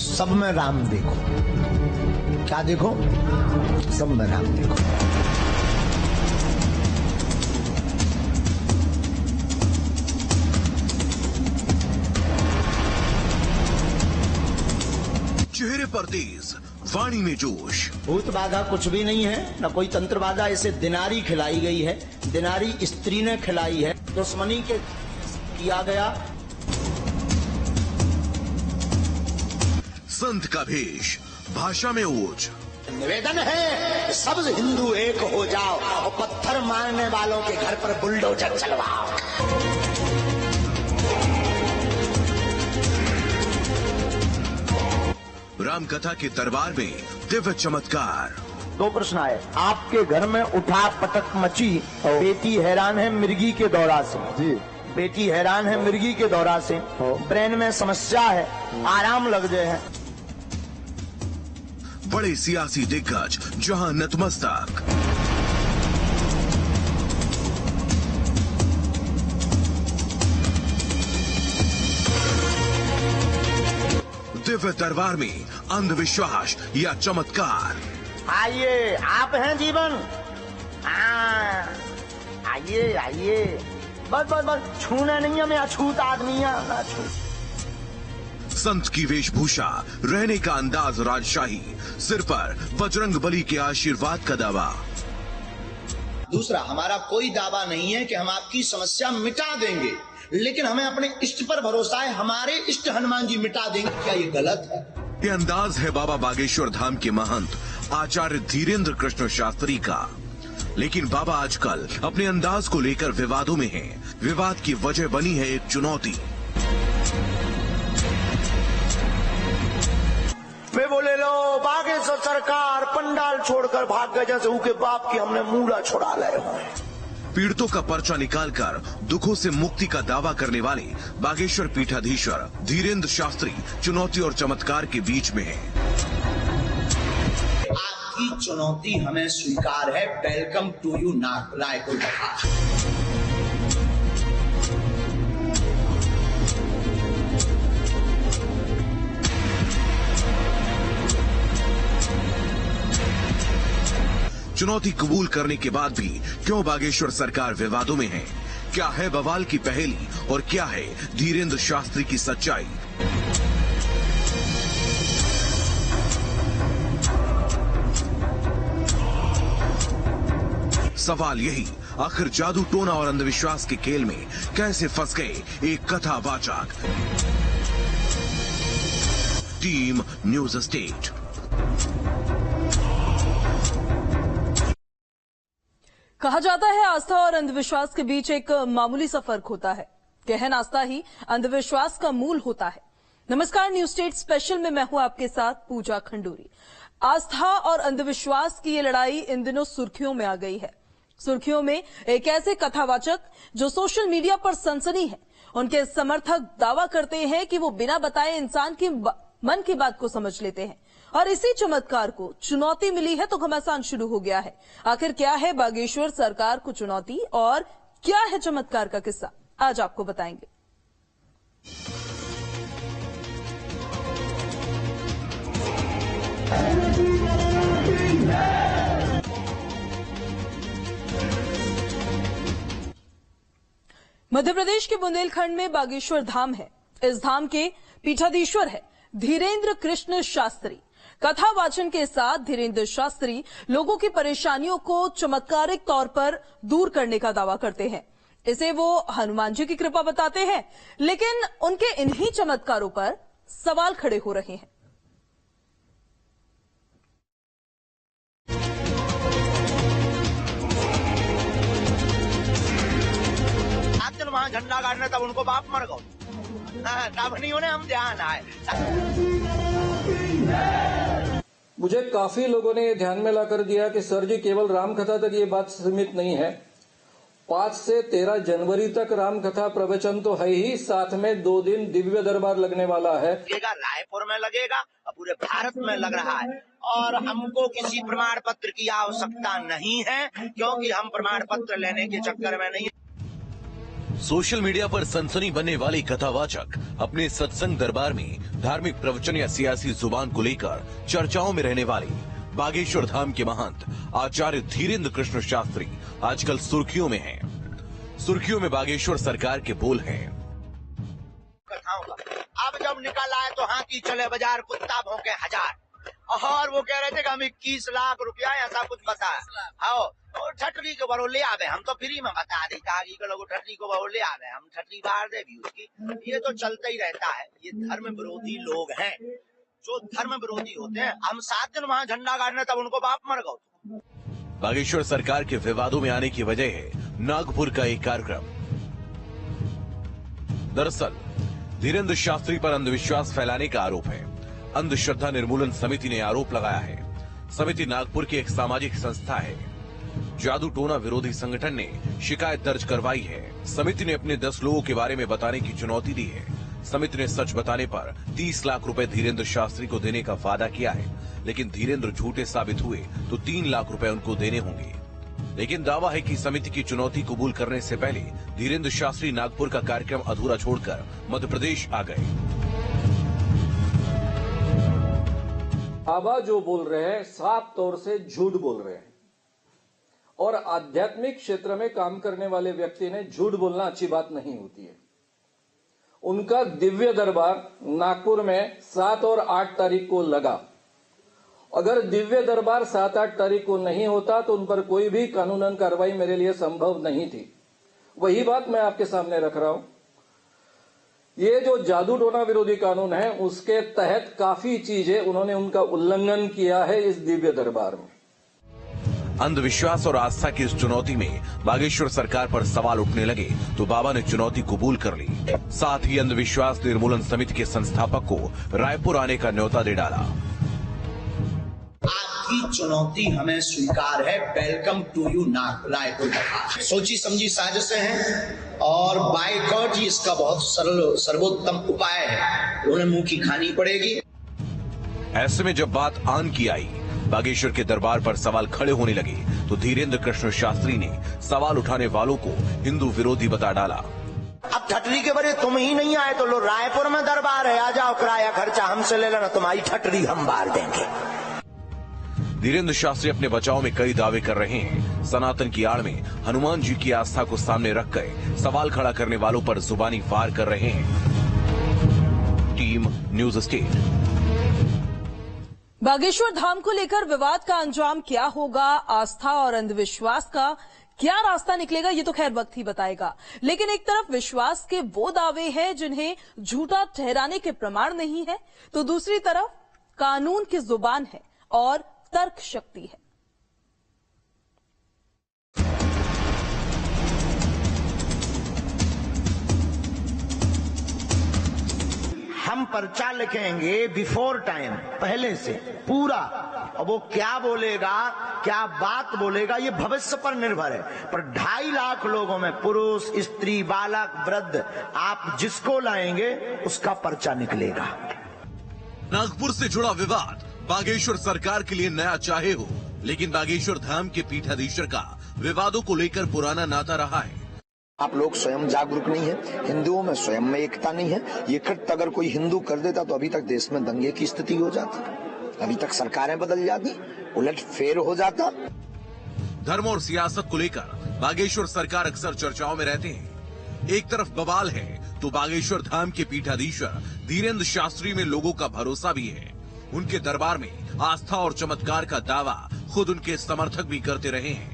सब में राम देखो। क्या देखो? सब में राम देखो। चेहरे पर तेज, वाणी में जोश। भूत बाधा कुछ भी नहीं है, न कोई तंत्र बाधा। इसे दिनारी खिलाई गई है, दिनारी स्त्री ने खिलाई है, दुश्मनी के किया गया। संत का भेष, भाषा में ओज। निवेदन है सब हिंदू एक हो जाओ और पत्थर मारने वालों के घर पर बुलडोजर चलवाओ। राम कथा के दरबार में दिव्य चमत्कार। दो प्रश्न आए। आपके घर में उठा पटक मची, बेटी हैरान है मिर्गी के दौरा से। जी, बेटी हैरान है मिर्गी के दौरा से, ब्रेन में समस्या है, आराम लग गए है। बड़े सियासी दिग्गज जहां नतमस्तक। दिव्य दरबार में अंधविश्वास या चमत्कार। आइए, आप हैं जीवन। आइए आइए, बस बस बस, छूना नहीं है, मैं अछूत आदमी है। संत की वेशभूषा, रहने का अंदाज राजशाही, सिर पर बजरंग बली के आशीर्वाद का दावा। दूसरा, हमारा कोई दावा नहीं है कि हम आपकी समस्या मिटा देंगे, लेकिन हमें अपने इष्ट पर भरोसा है, हमारे इष्ट हनुमान जी मिटा देंगे। क्या ये गलत है? ये अंदाज है बाबा बागेश्वर धाम के महंत आचार्य धीरेन्द्र कृष्ण शास्त्री का। लेकिन बाबा आजकल अपने अंदाज को लेकर विवादों में हैं। विवाद की वजह बनी है एक चुनौती। वे बोले, लो बागेश्वर सरकार पंडाल छोड़कर भाग गए, जैसे उनके बाप की हमने मूला छुड़ा ले। पीड़ितों का पर्चा निकालकर दुखों से मुक्ति का दावा करने वाले बागेश्वर पीठाधीश्वर धीरेन्द्र शास्त्री चुनौती और चमत्कार के बीच में हैं। आपकी चुनौती हमें स्वीकार है। वेलकम टू यू नाथ रायपुर। चुनौती कबूल करने के बाद भी क्यों बागेश्वर सरकार विवादों में है? क्या है बवाल की पहेली और क्या है धीरेन्द्र शास्त्री की सच्चाई? सवाल यही, आखिर जादू टोना और अंधविश्वास के खेल में कैसे फंस गए एक कथावाचक? Team news state. कहा जाता है आस्था और अंधविश्वास के बीच एक मामूली सा फर्क होता है। गहन आस्था ही अंधविश्वास का मूल होता है। नमस्कार, न्यूज स्टेट स्पेशल में मैं हूं आपके साथ पूजा खंडूरी। आस्था और अंधविश्वास की ये लड़ाई इन दिनों सुर्खियों में आ गई है। सुर्खियों में एक ऐसे कथावाचक जो सोशल मीडिया पर सनसनी है। उनके समर्थक दावा करते हैं कि वो बिना बताए इंसान की मन की बात को समझ लेते हैं और इसी चमत्कार को चुनौती मिली है तो घमासान शुरू हो गया है। आखिर क्या है बागेश्वर सरकार को चुनौती और क्या है चमत्कार का किस्सा, आज आपको बताएंगे। मध्य प्रदेश के बुंदेलखंड में बागेश्वर धाम है। इस धाम के पीठाधीश्वर है धीरेन्द्र कृष्ण शास्त्री। कथा वाचन के साथ धीरेन्द्र शास्त्री लोगों की परेशानियों को चमत्कारिक तौर पर दूर करने का दावा करते हैं। इसे वो हनुमान जी की कृपा बताते हैं, लेकिन उनके इन्हीं चमत्कारों पर सवाल खड़े हो रहे हैं। वहां झंडा गाड़ने तब उनको बाप मर गो, तब नहीं उन्हें हम ध्यान आए। मुझे काफी लोगों ने ये ध्यान में लाकर दिया कि सर जी केवल रामकथा तक ये बात सीमित नहीं है। 5 से 13 जनवरी तक रामकथा प्रवचन तो है ही, साथ में 2 दिन दिव्य दरबार लगने वाला है। रायपुर में लगेगा और पूरे भारत में लग रहा है और हमको किसी प्रमाण पत्र की आवश्यकता नहीं है, क्योंकि हम प्रमाण पत्र लेने के चक्कर में नहीं। सोशल मीडिया पर सनसनी बनने वाले कथावाचक अपने सत्संग दरबार में धार्मिक प्रवचन या सियासी जुबान को लेकर चर्चाओं में रहने वाले बागेश्वर धाम के महंत आचार्य धीरेन्द्र कृष्ण शास्त्री आजकल सुर्खियों में हैं। सुर्खियों में बागेश्वर सरकार के बोल हैं। अब जब निकल आए तो हाथी चले बाजार, कुत्ता भौंके हजार, और वो कह रहे थे कि हम 21 लाख रुपया ऐसा कुछ बताया। आओ और ठटरी के बरो ले आवे, हम तो फ्री में बता दी आगे के लोग ठटरी को बरो ले आवे, हम ठटरी बाहर दे भी उसकी। ये तो चलता ही रहता है। ये धर्म विरोधी लोग हैं, जो धर्म विरोधी होते हैं। हम 7 दिन वहाँ झंडा गाड़ने, तब उनको बाप मर गए। बागेश्वर सरकार के विवादों में आने की वजह है नागपुर का एक कार्यक्रम। दरअसल धीरेन्द्र शास्त्री पर अंधविश्वास फैलाने का आरोप है। अंधश्रद्धा निर्मूलन समिति ने आरोप लगाया है। समिति नागपुर की एक सामाजिक संस्था है। जादू टोना विरोधी संगठन ने शिकायत दर्ज करवाई है। समिति ने अपने 10 लोगों के बारे में बताने की चुनौती दी है। समिति ने सच बताने पर 30 लाख रुपए धीरेन्द्र शास्त्री को देने का वादा किया है, लेकिन धीरेन्द्र झूठे साबित हुए तो 3 लाख रुपए उनको देने होंगे। लेकिन दावा है कि समिति की चुनौती कबूल करने से पहले धीरेन्द्र शास्त्री नागपुर का कार्यक्रम अधूरा छोड़कर मध्य प्रदेश आ गए। बाबा जो बोल रहे हैं साफ तौर से झूठ बोल रहे हैं, और आध्यात्मिक क्षेत्र में काम करने वाले व्यक्ति ने झूठ बोलना अच्छी बात नहीं होती है। उनका दिव्य दरबार नागपुर में 7 और 8 तारीख को लगा। अगर दिव्य दरबार 7-8 तारीख को नहीं होता तो उन पर कोई भी कानूनन कार्रवाई मेरे लिए संभव नहीं थी। वही बात मैं आपके सामने रख रहा हूं। ये जो जादू टोना विरोधी कानून है, उसके तहत काफी चीजें उन्होंने उनका उल्लंघन किया है इस दिव्य दरबार में। अंधविश्वास और आस्था की इस चुनौती में बागेश्वर सरकार पर सवाल उठने लगे तो बाबा ने चुनौती कबूल कर ली। साथ ही अंधविश्वास निर्मूलन समिति के संस्थापक को रायपुर आने का न्योता दे डाला। आपकी चुनौती हमें स्वीकार है। Welcome to you Raipur. सोची समझी साजिशें हैं और बाइकआउट ही इसका बहुत सरल सर्वोत्तम उपाय है। उन्हें मुंह की खानी पड़ेगी। ऐसे में जब बात आन की आई, बागेश्वर के दरबार पर सवाल खड़े होने लगे तो धीरेन्द्र कृष्ण शास्त्री ने सवाल उठाने वालों को हिंदू विरोधी बता डाला। अब ठटरी के बरे तुम ही नहीं आए तो लो, रायपुर में दरबार है, आ जाओ, किराया खर्चा हमसे ले लेना, तुम्हारी ठटरी हम बार देंगे। धीरेन्द्र शास्त्री अपने बचाव में कई दावे कर रहे हैं। सनातन की आड़ में हनुमान जी की आस्था को सामने रखकर सवाल खड़ा करने वालों पर जुबानी वार कर रहे हैं। Team news state. Bageshwar Dham को लेकर विवाद का अंजाम क्या होगा, आस्था और अंधविश्वास का क्या रास्ता निकलेगा, ये तो खैर वक्त ही बताएगा। लेकिन एक तरफ विश्वास के वो दावे हैं जिन्हें झूठा ठहराने के प्रमाण नहीं है, तो दूसरी तरफ कानून की जुबान है और तर्क शक्ति है। हम पर्चा लिखेंगे बिफोर टाइम, पहले से पूरा। और वो क्या बोलेगा, क्या बात बोलेगा, ये भविष्य पर निर्भर है। पर 2.5 लाख लोगों में पुरुष, स्त्री, बालक, वृद्ध, आप जिसको लाएंगे उसका पर्चा निकलेगा। नागपुर से जुड़ा विवाद बागेश्वर सरकार के लिए नया चाहे हो, लेकिन बागेश्वर धाम के पीठाधीश्वर का विवादों को लेकर पुराना नाता रहा है। आप लोग स्वयं जागरूक नहीं है, हिंदुओं में स्वयं में एकता नहीं है। ये कृत्य अगर कोई हिंदू कर देता तो अभी तक देश में दंगे की स्थिति हो जाती, अभी तक सरकारें बदल जाती, उलट फेर हो जाता। धर्म और सियासत को लेकर बागेश्वर सरकार अक्सर चर्चाओं में रहते हैं। एक तरफ बवाल है तो बागेश्वर धाम के पीठाधीश्वर धीरेन्द्र शास्त्री में लोगों का भरोसा भी है। उनके दरबार में आस्था और चमत्कार का दावा खुद उनके समर्थक भी करते रहे हैं।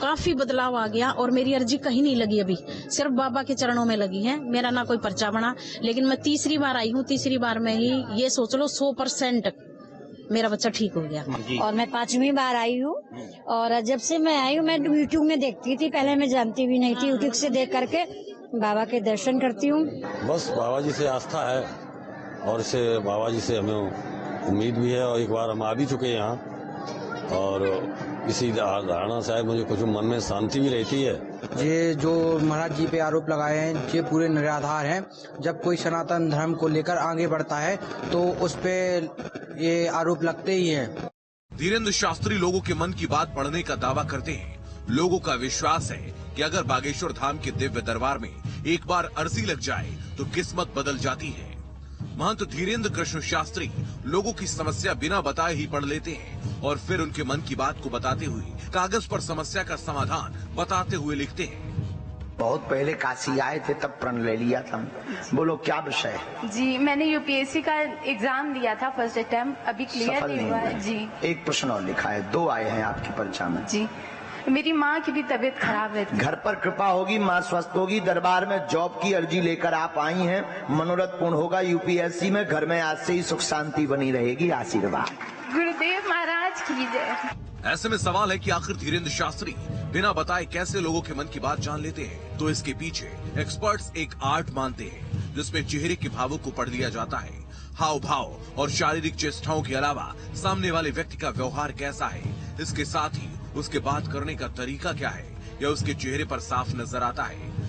काफी बदलाव आ गया और मेरी अर्जी कहीं नहीं लगी, अभी सिर्फ बाबा के चरणों में लगी है। मेरा ना कोई पर्चा बना, लेकिन मैं तीसरी बार आई हूँ। तीसरी बार में ही ये सोच लो 100% मेरा बच्चा ठीक हो गया। और मैं 5वीं बार आई हूँ, और जब से मैं आई हूँ मैं यूट्यूब में देखती थी, पहले मैं जानती भी नहीं थी। यूट्यूब से देख करके बाबा के दर्शन करती हूँ। बस बाबा जी से आस्था है और इसे बाबा जी से हमें उम्मीद भी है, और एक बार हम आ भी चुके हैं यहाँ, और इसी धारणा से मुझे कुछ मन में शांति भी रहती है। ये जो महाराज जी पे आरोप लगाए हैं ये पूरे निराधार हैं। जब कोई सनातन धर्म को लेकर आगे बढ़ता है तो उस पे ये आरोप लगते ही हैं। धीरेन्द्र शास्त्री लोगों के मन की बात पढ़ने का दावा करते हैं। लोगों का विश्वास है कि अगर बागेश्वर धाम के दिव्य दरबार में एक बार अर्जी लग जाए तो किस्मत बदल जाती है। महंत धीरेन्द्र कृष्ण शास्त्री लोगों की समस्या बिना बताए ही पढ़ लेते हैं और फिर उनके मन की बात को बताते हुए कागज पर समस्या का समाधान बताते हुए लिखते हैं। बहुत पहले काशी आए थे तब प्रण ले लिया था। बोलो क्या विषय है? जी मैंने यूपीएससी का एग्जाम दिया था फर्स्ट अटेम्प्ट, अभी क्लियर नहीं हुआ है। जी एक प्रश्न और लिखा है, 2 आए हैं आपकी परीक्षा में। जी मेरी माँ की भी तबीयत खराब है। घर पर कृपा होगी, माँ स्वस्थ होगी। दरबार में जॉब की अर्जी लेकर आप आई हैं, मनोरथ पूर्ण होगा यूपीएससी में। घर में आज से ही सुख शांति बनी रहेगी। आशीर्वाद गुरुदेव महाराज की जय। ऐसे में सवाल है कि आखिर धीरेन्द्र शास्त्री बिना बताए कैसे लोगों के मन की बात जान लेते हैं? तो इसके पीछे एक्सपर्ट्स एक आर्ट मानते हैं जिसमें चेहरे के भावों को पढ़ लिया जाता है। हाव भाव और शारीरिक चेष्टाओं के अलावा सामने वाले व्यक्ति का व्यवहार कैसा है, इसके साथ ही उसके बात करने का तरीका क्या है, यह उसके चेहरे पर साफ नजर आता है।